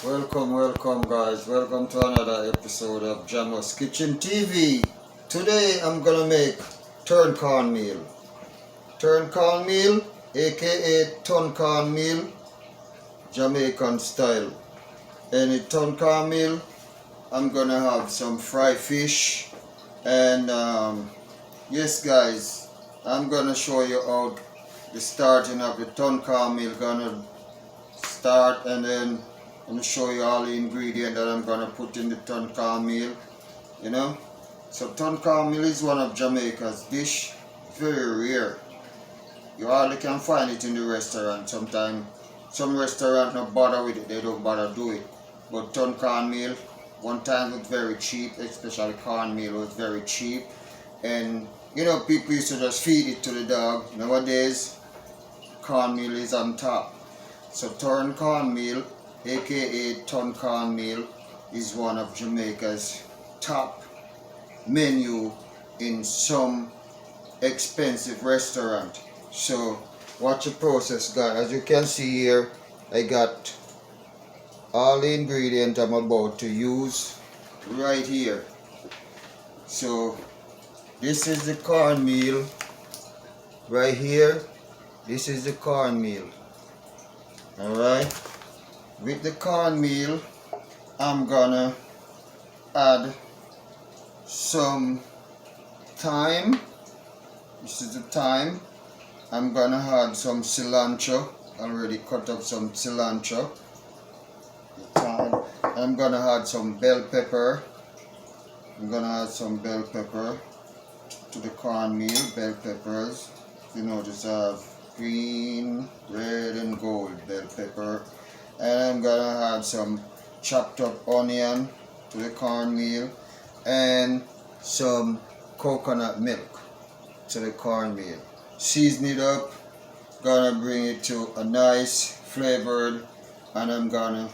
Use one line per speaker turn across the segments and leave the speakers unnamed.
Welcome guys, welcome to another episode of Jamos Kitchen TV. Today I'm gonna make turn cornmeal. Turn cornmeal, aka ton cornmeal, Jamaican style. And in ton cornmeal, I'm gonna have some fried fish and yes guys, I'm gonna show you how the starting of the ton cornmeal gonna start, and then I'm going to show you all the ingredients that I'm going to put in the ton cornmeal, you know. So ton cornmeal is one of Jamaica's dish. Very rare. You hardly can find it in the restaurant. Sometimes some restaurants don't bother with it, they don't bother do it. But ton cornmeal, one time it was very cheap, especially cornmeal was very cheap. And you know, people used to just feed it to the dog. Nowadays, cornmeal is on top. So turn cornmeal, aka ton cornmeal, is one of Jamaica's top menu in some expensive restaurant. So watch the process guys. As you can see here, I got all the ingredients I'm about to use right here. So this is the cornmeal right here. This is the cornmeal. Alright, with the cornmeal, I'm gonna add some thyme. This is the thyme. I'm gonna add some cilantro. Already cut up some cilantro. The thyme. I'm gonna add some bell pepper. I'm gonna add some bell pepper to the cornmeal. Bell peppers. You notice I have green, red and gold bell pepper. And I'm gonna add some chopped up onion to the cornmeal and some coconut milk to the cornmeal. Season it up, gonna bring it to a nice flavored, and I'm gonna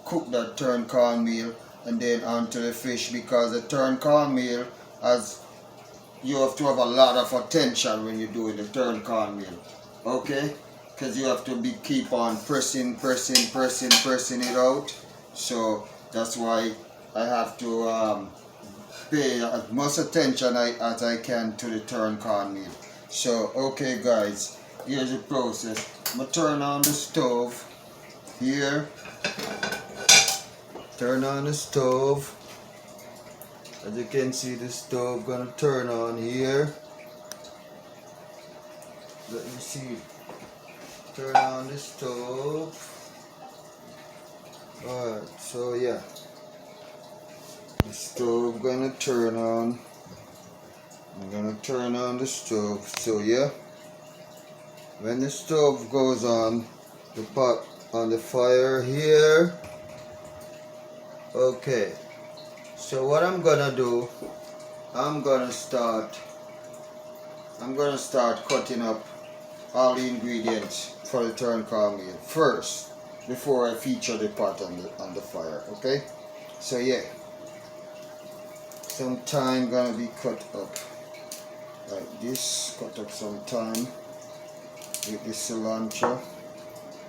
cook that turn cornmeal and then onto the fish, because the turn cornmeal has, you have to have a lot of attention when you're doing the turn cornmeal. Okay, because you have to keep on pressing it out. So that's why I have to pay as much attention as I can to the turn cornmeal. So okay guys, here's the process. I'm gonna turn on the stove here. Turn on the stove. As you can see, the stove gonna turn on here. Let me see. Turn on the stove. Alright, so yeah. The stove gonna turn on. I'm gonna turn on the stove. So yeah. When the stove goes on, the pot on the fire here. Okay. So what I'm gonna do, I'm gonna start cutting up all the ingredients for the turn cornmeal first before I feature the pot on the fire. Okay, so yeah, some thyme gonna be cut up like this. Cut up some thyme with the cilantro.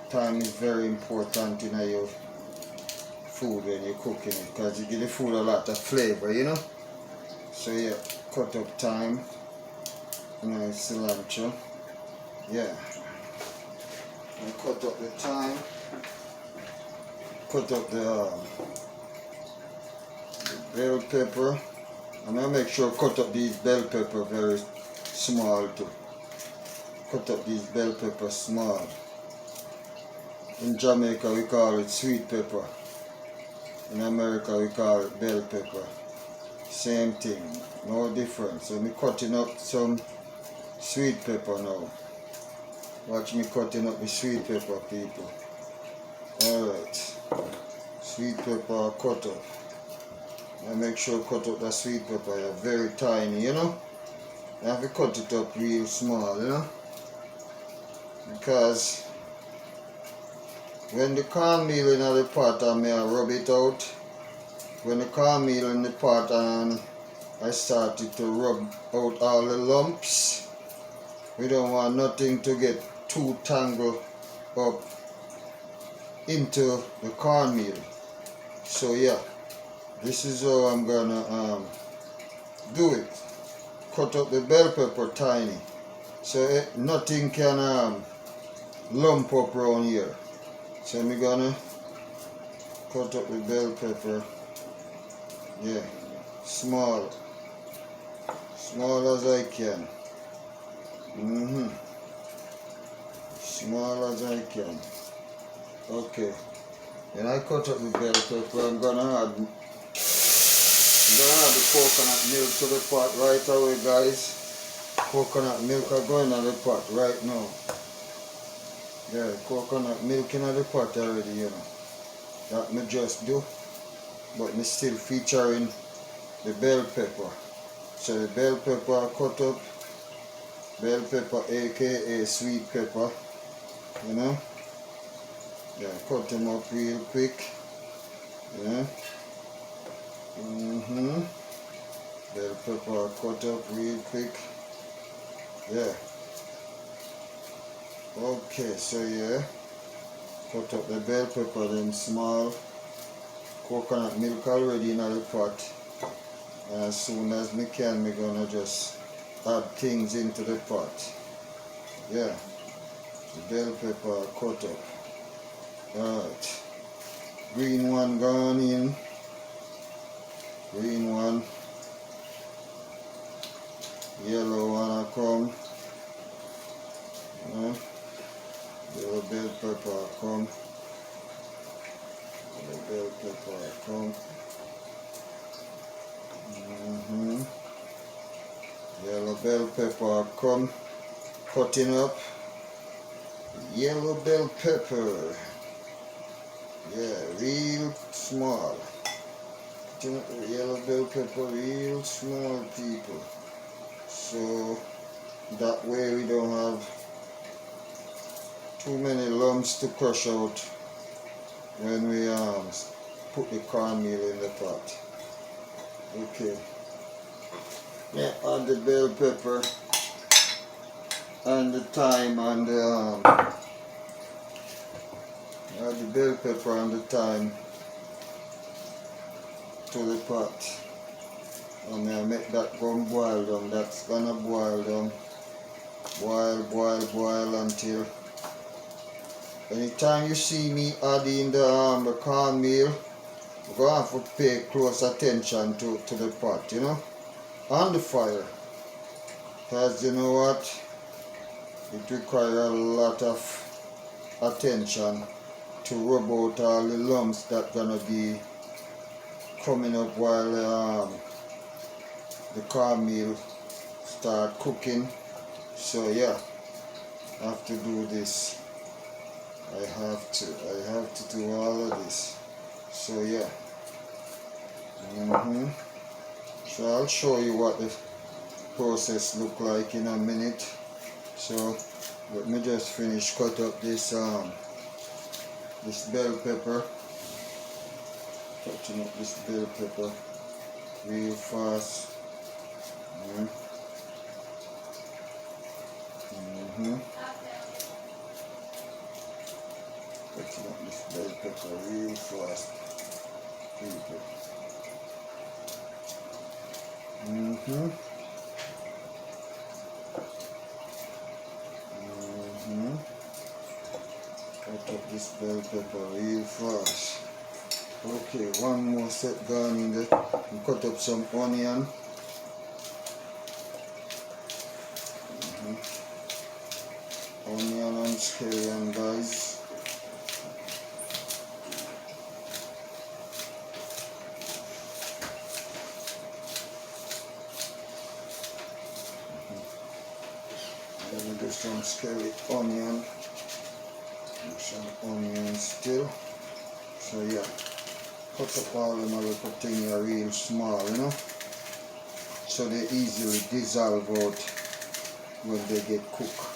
Thyme is very important in your food when you're cooking it, because you give the food a lot of flavor, you know. So yeah, cut up thyme and cilantro. Yeah, and cut up the thyme, cut up the bell pepper. I'm gonna make sure cut up these bell pepper very small too. Cut up these bell pepper small. In Jamaica we call it sweet pepper. In America we call it bell pepper. Same thing, no difference. So I'm cutting up some sweet pepper now. Watch me cutting up the sweet pepper, people. Alright. Sweet pepper cut up. I make sure cut up that sweet pepper. They're very tiny, you know. You have to cut it up real small, you know. Because when the cornmeal in the pot, I may rub it out. When the cornmeal in the pot and I started to rub out all the lumps. We don't want nothing to get too tangled up into the cornmeal. So yeah, this is how I'm gonna do it. Cut up the bell pepper tiny, so nothing can lump up around here. So I'm gonna cut up the bell pepper, yeah, small as I can. Small as I can. Okay, when I cut up the bell pepper, I'm gonna add the coconut milk to the pot right away, guys. Coconut milk are going in the pot right now. Yeah, coconut milk in the pot already, you know. That me just do, but me still featuring the bell pepper. So the bell pepper cut up, bell pepper aka sweet pepper, you know. Yeah, cut them up real quick, yeah. Bell pepper cut up real quick, yeah. Okay, so yeah, cut up the bell pepper then small. Coconut milk already in the pot. And as soon as me can, me gonna just add things into the pot. Yeah, the bell pepper cut up. Alright, green one gone in. Green one. Yellow one a come. Yellow bell pepper come. The bell pepper come. Yellow bell pepper come. Cutting up. Yellow bell pepper. Yeah, real small. Cutting up the yellow bell pepper real small, people. So that way we don't have too many lumps to crush out when we put the cornmeal in the pot. Okay. Yeah, add the bell pepper and the thyme and the add the bell pepper and the thyme to the pot. And I make that gun boil down. That's gonna boil down. Boil until anytime you see me adding the cornmeal, you're gonna have to pay close attention to the pot, you know, and the fire. Because you know what? It requires a lot of attention to rub out all the lumps that gonna be coming up while the cornmeal start cooking. So yeah, I have to do this. I have to do all of this. So yeah. So I'll show you what the process look like in a minute. So let me just finish cut up this this bell pepper. Cutting up this bell pepper real fast. Cutting up this bell pepper real fast, people. Cut up this bell pepper real fast. Okay, one more set gone in there. Cut up some onion. Onion and scallion, guys. Let me do some scallion onion. Do some onion still. So yeah, cut up all them little things are real small, you know, so they easily dissolve out when they get cooked.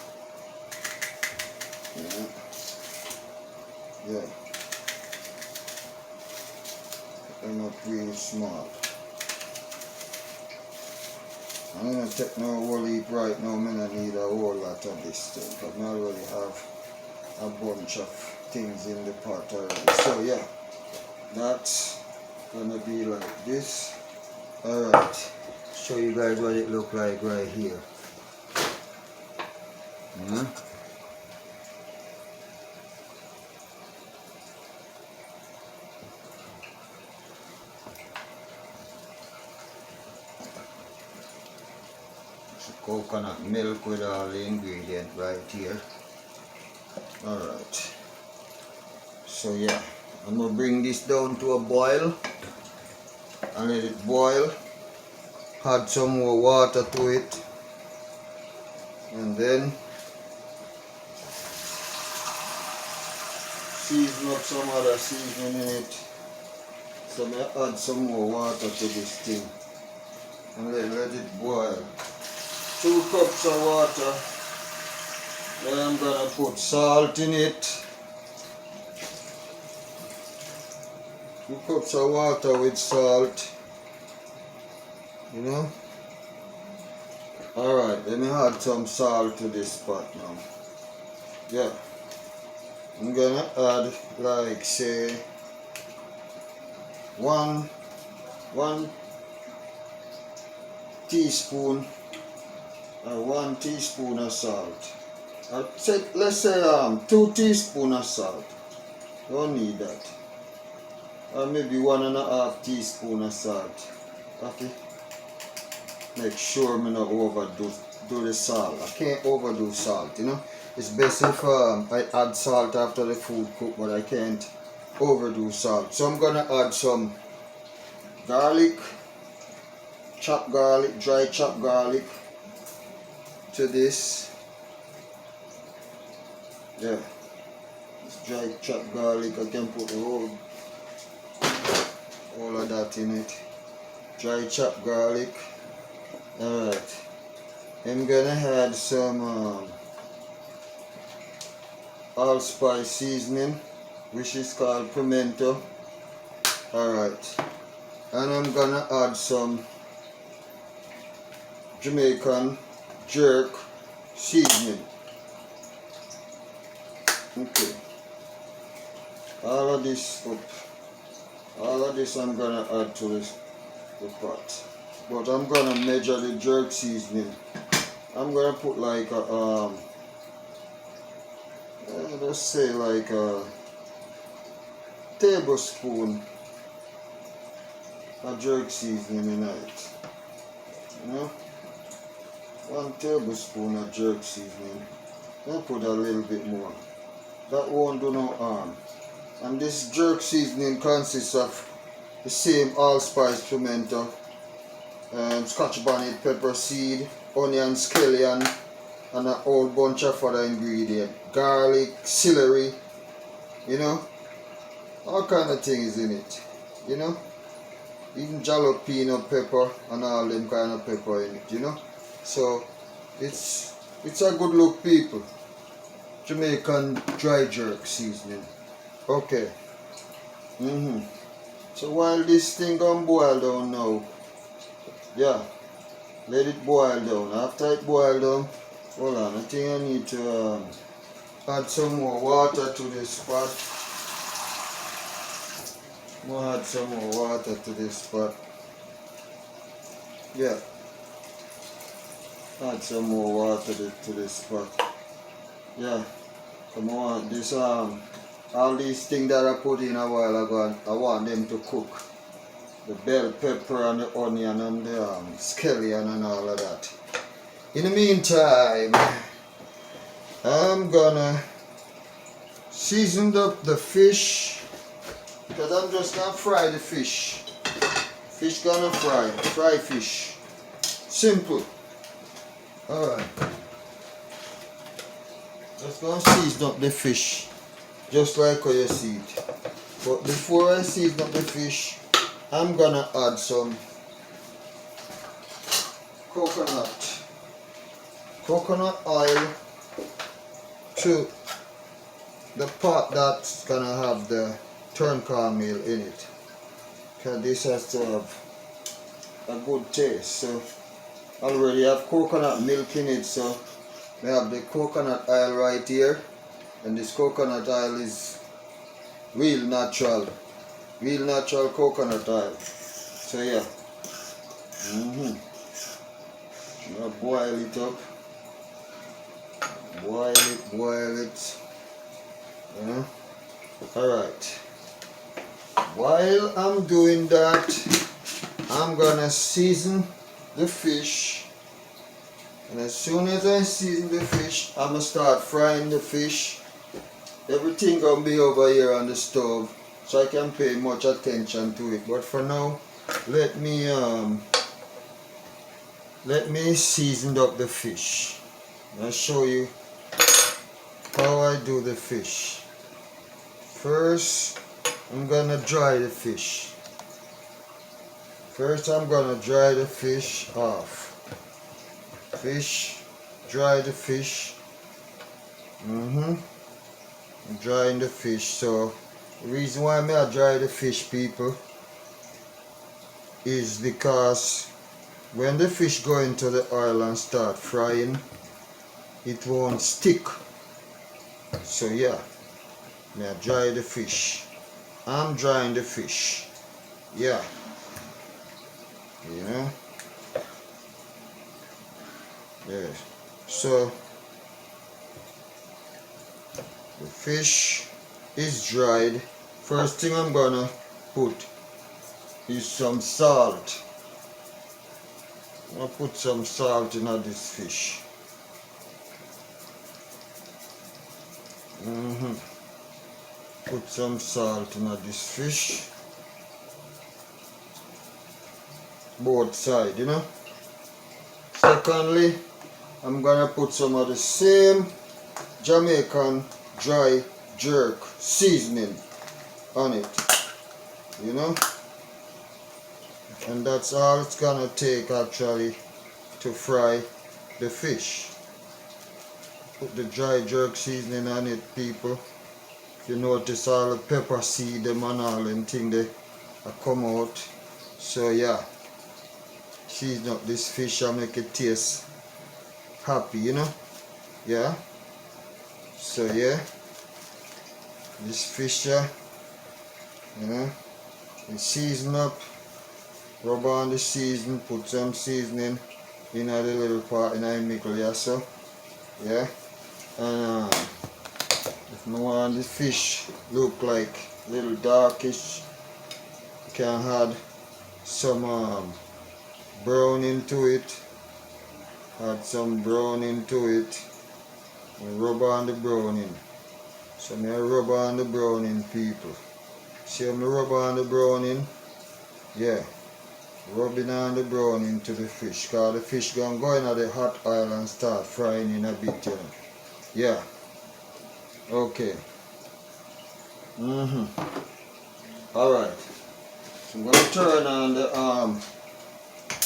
Yeah. Cut them up real small. I'm gonna take no whole heap right now. I need a whole lot of this thing, but I already have a bunch of things in the pot already. So yeah, that's gonna be like this. Alright, show you guys what it look like right here. Coconut milk with all the ingredients right here. Alright, so yeah, I'm gonna bring this down to a boil and let it boil. Add some more water to it, and then season up some other seasoning in it. So I add some more water to this thing and let it boil. 2 cups of water. Then I'm gonna put salt in it. 2 cups of water with salt. You know? Alright, let me add some salt to this pot now. Yeah. I'm gonna add like say one teaspoon or 1 teaspoon of salt. Let's say 2 teaspoons of salt. Don't need that. Or maybe 1.5 teaspoon of salt. Okay. Make sure me not overdo the salt. I can't overdo salt, you know. It's best if I add salt after the food cook, but I can't overdo salt. So I'm gonna add some garlic, chopped garlic, dry chopped garlic to this. Yeah, this dry chopped garlic, I can put the all of that in it. Dry chopped garlic. Alright, I'm gonna add some allspice seasoning, which is called pimento. Alright, and I'm gonna add some Jamaican jerk seasoning. Okay, all of this I'm gonna add to the pot, but I'm gonna measure the jerk seasoning. I'm gonna put like a let's say like a tablespoon of jerk seasoning in it. You know, 1 tablespoon of jerk seasoning. I'll put a little bit more. That won't do no harm. And this jerk seasoning consists of the same allspice, pimento, scotch bonnet, pepper seed, onion, scallion, and a whole bunch of other ingredients. Garlic, celery, you know, all kind of things in it, you know. Even jalapeno pepper and all them kind of pepper in it, you know. So it's a good look, people. Jamaican dry jerk seasoning. Okay. So while this thing gonna boil down now, yeah, let it boil down. After it boil down, hold on, I think I need to add some more water to this pot. I'm gonna add some more water to this pot. Yeah. Add some more water to this pot. Yeah. Come on, this all these things that I put in a while ago, I want them to cook. The bell pepper and the onion and the scallion and all of that. In the meantime, I'm gonna season up the fish, because I'm just gonna fry the fish. Fish gonna fry fish. Simple. Alright. Just gonna season up the fish, just like how you see it. But before I season up the fish, I'm gonna add some coconut oil to the pot that's gonna have the Tunn cornmeal in it, because this has to have a good taste. So I already have coconut milk in it, so we have the coconut oil right here. And this coconut oil is real natural coconut oil. So yeah, now boil it up, boil it. Alright, while I'm doing that, I'm gonna season the fish. And as soon as I season the fish, I'm gonna start frying the fish. Everything gonna be over here on the stove, so I can pay much attention to it. But for now, let me season up the fish. I'll show you how I do the fish. First, I'm gonna dry the fish. First, I'm gonna dry the fish off. Dry the fish. I'm drying the fish. So the reason why I dry the fish, people, is because when the fish go into the oil and start frying, it won't stick. So yeah, I dry the fish. I'm drying the fish. Yeah. You know? Yeah. So the fish is dried. First thing I'm gonna put is some salt. I'm gonna put some salt in this fish. Put some salt in this fish. Both sides, you know. Secondly, I'm gonna put some of the same Jamaican dry jerk seasoning on it, you know. And that's all it's gonna take actually to fry the fish. Put the dry jerk seasoning on it, people. If you notice all the pepper seed them and all them thing they come out. So yeah, season up this fish and make it taste happy, you know. Yeah. So yeah, this fish here, you know, you season up, rub on the season, put some seasoning in the little part in the middle here, so yeah. And if you want the fish look like a little darkish, you can add some brown into it. Add some brown into it. And rub on the browning. So I rub on the browning, people. See how I rub on the browning? Yeah. Rubbing on the browning to the fish. Because the fish gonna go into the hot oil and start frying in a bit, you know. Yeah. Okay. Alright. So I'm gonna turn on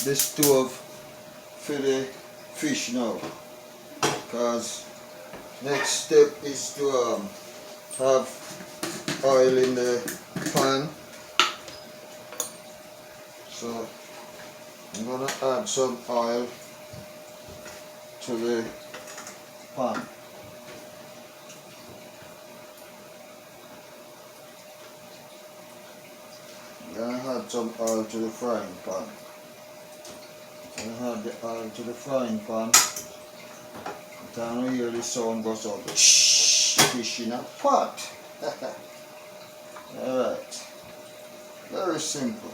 the stove for the fish now. Because next step is to have oil in the pan. So I'm gonna add some oil to the pan. I'm gonna add some oil to the frying pan. I'm gonna add the oil to the frying pan. Time we hear the sound goes out. Shh, fish in a pot. Alright. Very simple.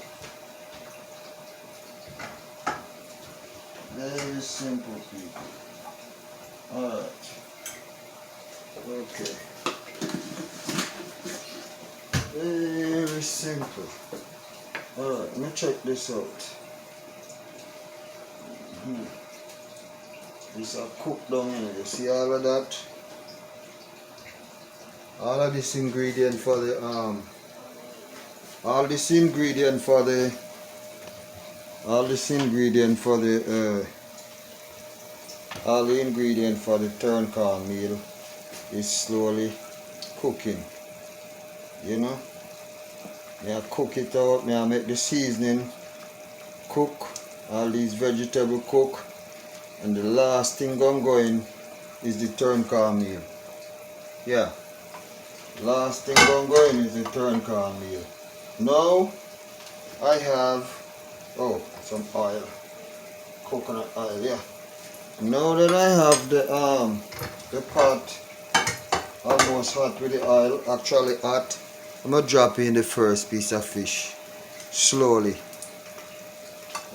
Very simple, people. Alright. Okay. Very simple. Alright, let me check this out. This is cooked down here. You see all of that? All of this ingredient for the all the ingredient for the turn cornmeal is slowly cooking. You know? I cook it out, I make the seasoning cook, all these vegetables cook. And the last thing I'm going is the turn cornmeal. Yeah. Last thing I'm going is the turn cornmeal. Now I have some oil. Coconut oil, yeah. Now that I have the pot almost hot with the oil, actually hot, I'm gonna drop in the first piece of fish slowly.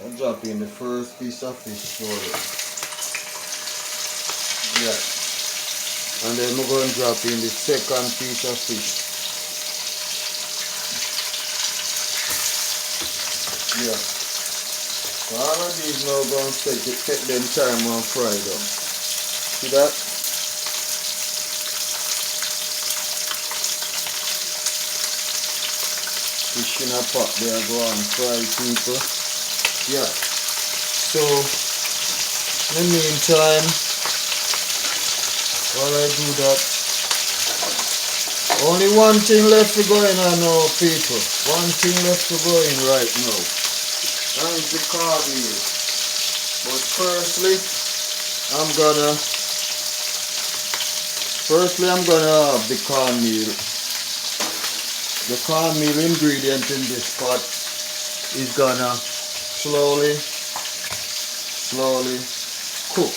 I'll drop in the first piece of fish slowly. Yeah. And then I'm going to drop in the second piece of fish. Yeah. So all of these now going to take them time and fry them. See that? Fish in a pot there, go and fry, people. Yeah. So in the meantime, while I do that, only one thing left to go in now, people. One thing left to go in right now. That is the cornmeal. But firstly, I'm gonna have the cornmeal. The cornmeal ingredient in this pot is gonna slowly cook.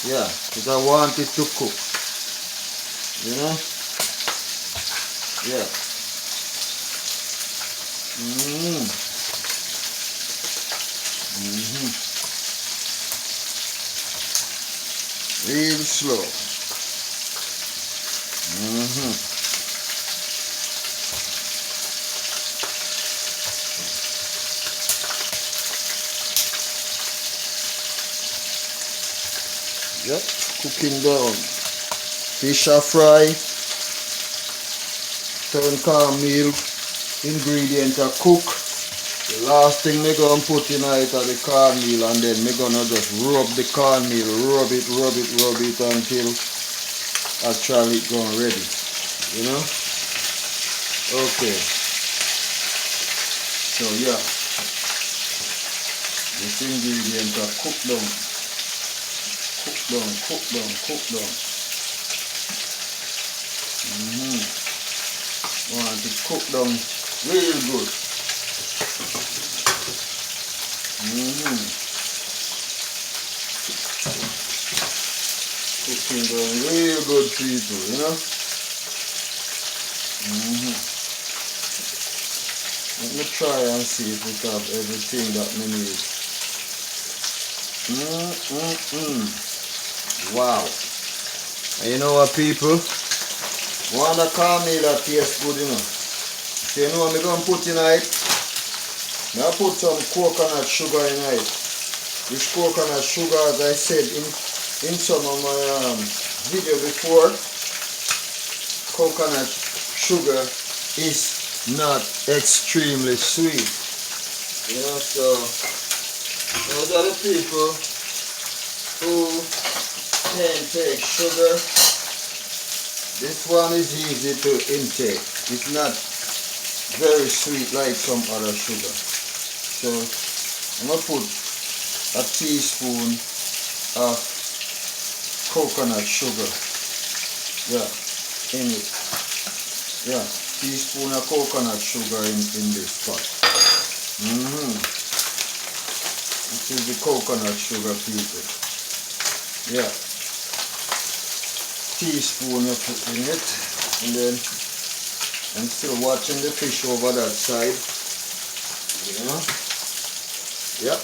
Yeah, because I want it to cook. You know? Yeah. Real slow. Yep, cooking down. Fish are fry. Turn cornmeal. Ingredient are cook. The last thing me gonna put in it are the cornmeal, and then me gonna just rub the cornmeal, rub it until actually it gone ready. You know? Okay. So yeah. This ingredient are cooked down. Cook down. Want to cook down real good. Cooking down real good, people, you know. Let me try and see if we have everything that we need. Wow. And you know what, people? One of the cornmeal that tastes good, you know. So you know what I'm going to put in it? Now put some coconut sugar in it. This coconut sugar, as I said in some of my video before, coconut sugar is not extremely sweet. You know, so those are the people who can take sugar. This one is easy to intake. It's not very sweet like some other sugar. So I'm going to put a teaspoon of coconut sugar. Yeah, in it. Yeah, teaspoon of coconut sugar in this pot. This is the coconut sugar, people. Yeah. Teaspoon you put in it, and then I'm still watching the fish over that side. You know? Yep.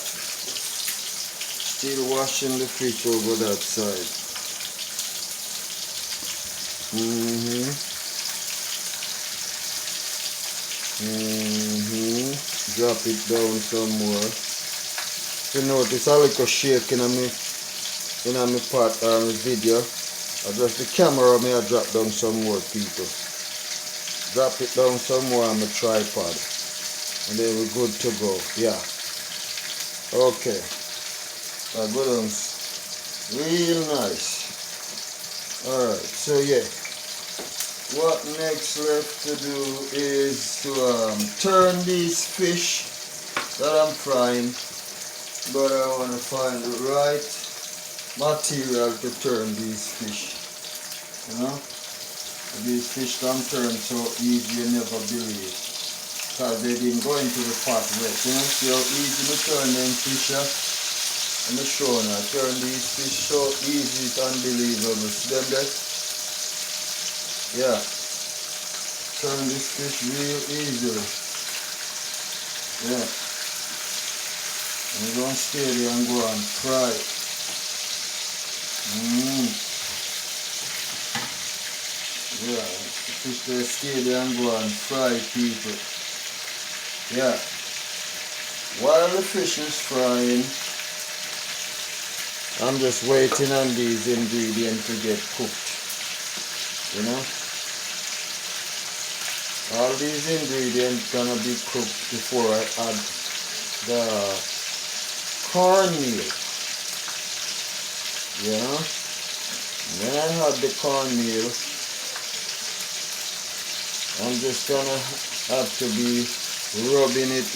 Still watching the fish over that side. Drop it down some more. You notice a little shake in my part or my video. I just the camera may I drop down some more, people. Drop it down some more on my tripod. And then we're good to go. Yeah. Okay. That good. Real nice. Alright, so yeah. What next left to do is to turn these fish that I'm frying. But I want to find the right material to turn these fish. You know? These fish can turn so easy you never believe. Because they didn't go into the pot wet. You know? See how easy we turn them fish up? Let me show you now. Turn these fish so easy, it's unbelievable. See them there? Yeah. Turn this fish real easily. Yeah. And you're going to stay there and go and fry it. Yeah, the fish they stay there and go and fry people. Yeah. While the fish is frying, I'm just waiting on these ingredients to get cooked. You know? All these ingredients gonna be cooked before I add the cornmeal. You know? When I add the cornmeal, I'm just gonna have to be rubbing it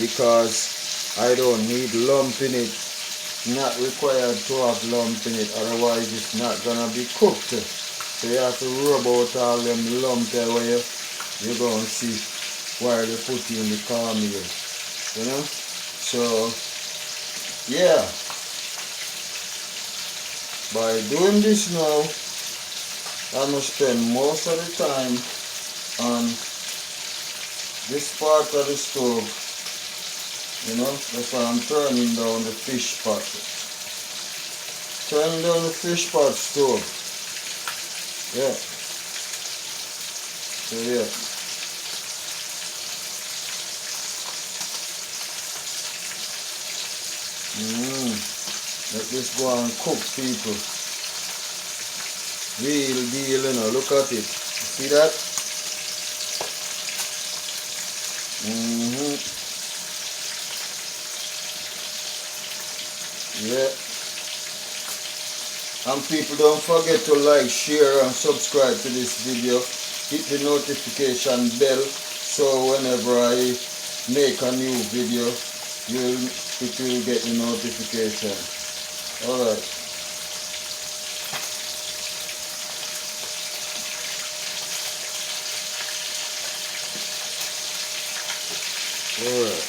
because I don't need lump in it. Not required to have lump in it, otherwise it's not gonna be cooked. So you have to rub out all them lumps there where you're going to see while you put in the cornmeal. You know? So, yeah. By doing this now, I'm going to spend most of the time on this part of the stove. You know? That's why I'm turning down the Fish.Part. Turning down the Fish.Part stove. Yeah. So yeah. Let this go and cook, people. Real deal, you know. Look at it. See that? Yeah. And people, don't forget to like, share and subscribe to this video. Hit the notification bell so whenever I make a new video, it will get the notification. Alright. Alright.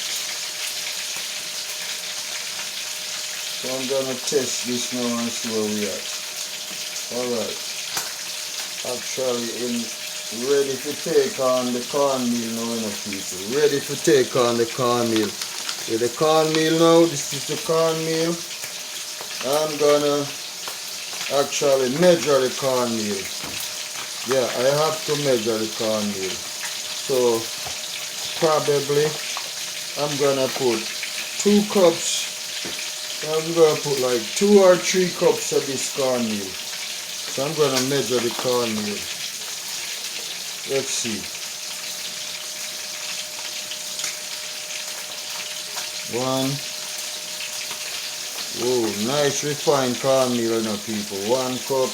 So I'm gonna test this now and see where we are. Alright. Actually ready to take on the cornmeal now, you know, people. Ready to take on the cornmeal. See the cornmeal now, this is the cornmeal. I'm gonna actually measure the cornmeal. Yeah, I have to measure the cornmeal. So probably I'm gonna put 2 cups. I'm going to put like 2 or 3 cups of this cornmeal. So I'm going to measure the cornmeal. Let's see. 1. Oh, nice refined cornmeal now, people. 1 cup.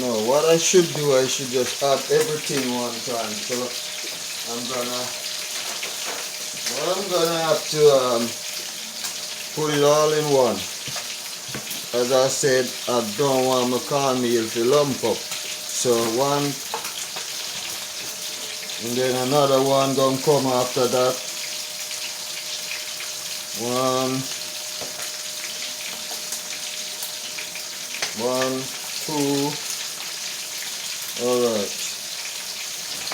No, what I should do, I should just add everything one time. So I'm gonna have to put it all in one. As I said, I don't want my cornmeal to lump up. So 1, and then another one gonna come after that. 1, 2. Alright.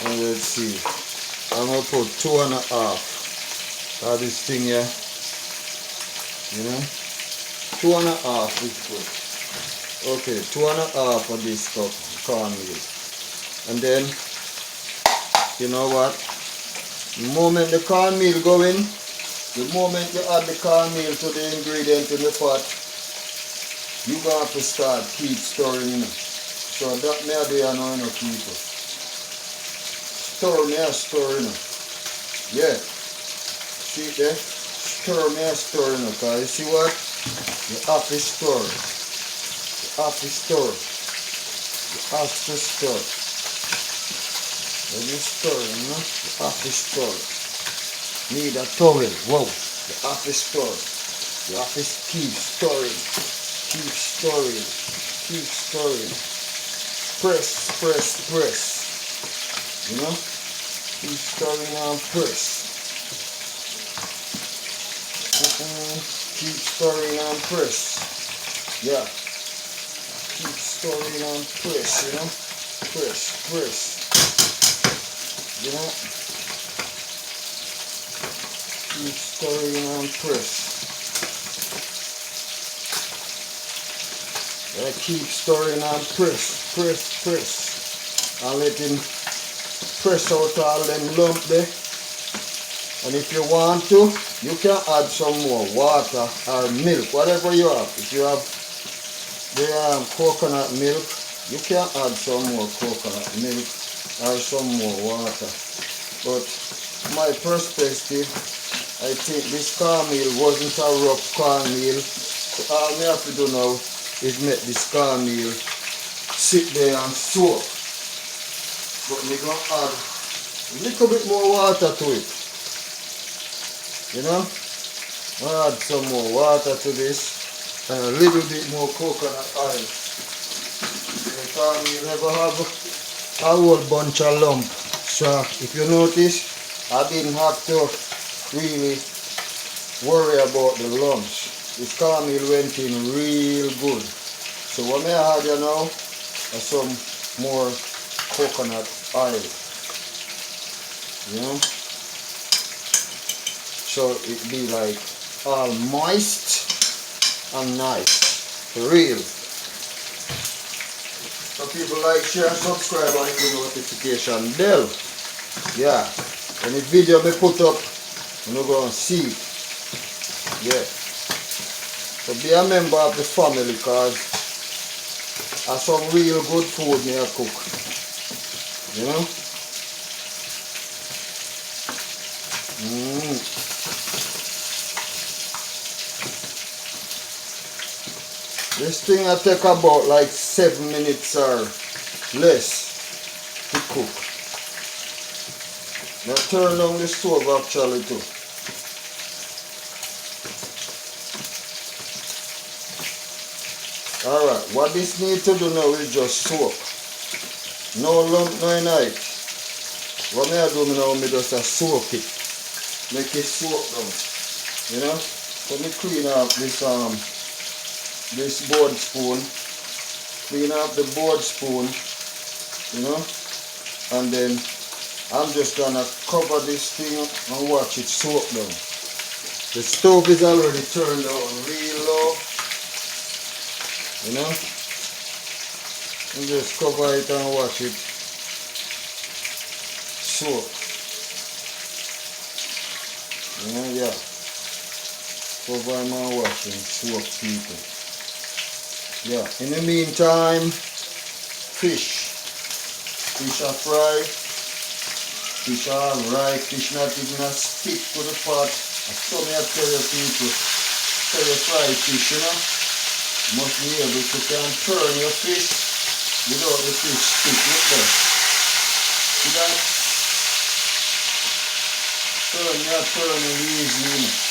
And let's see. I'm gonna put 2.5 of this thing here. You know, 2.5 is good. Okay, 2.5 of this cup cornmeal. And then, you know what? The moment the cornmeal go in, the moment you add the cornmeal to the ingredient in the pot, you gonna have to start keep stirring, you know. So that me I do, you know, people. Stir, you know. Yeah. See it there? Stir, you know, cause you see what? You have to stir. You have to stir. You have to stir. When you stir, you know? You have to stir. Need a towel. Whoa. You have to stir. You have to keep stirring. Keep stirring. Keep stirring. Press, press, press. You know? Keep stirring and press. Keep stirring and press. Yeah. Keep stirring and press, you know? Press, press. You know? Keep stirring and press. Keep stirring and press, press, press. And let him press out all them lump there. And if you want to, you can add some more water or milk, whatever you have. If you have the coconut milk, you can add some more coconut milk or some more water. But my perspective, I think this cornmeal wasn't a rough cornmeal. So all I have to do now is make this cornmeal sit there and soak. But we're going to add a little bit more water to it. You know? I'll add some more water to this and a little bit more coconut oil. The cornmeal never have a whole bunch of lump. So if you notice, I didn't have to really worry about the lumps. This cornmeal went in real good. So what may I add here now is some more coconut oil. You know? So it be like all moist and nice. For real. So people like, share, and subscribe and hit the notification bell. Yeah. Any video me put up, you're going to see it. Yeah. So be a member of the family because I some real good food me I cook. You know? This thing I take about like 7 minutes or less to cook. Now turn down the stove actually too. Alright, what this need to do now is just soak. No lump, no night. What me I do now, me just soak it. Make it soak down. You know? So me clean up this board spoon. Clean up the board spoon. You know? And then I'm just gonna cover this thing and watch it soak down. The stove is already turned on real low. You know, and just cover it and watch it soak. You know, yeah. Cover and watch and soak, people. Yeah. In the meantime, fish are fried. Fish are alright. Fish not even a stick to the pot. I saw me tell you people, tell you fried fish, you know. You must be able to turn your fish without the fish stick. Look there. See that? Turning easy.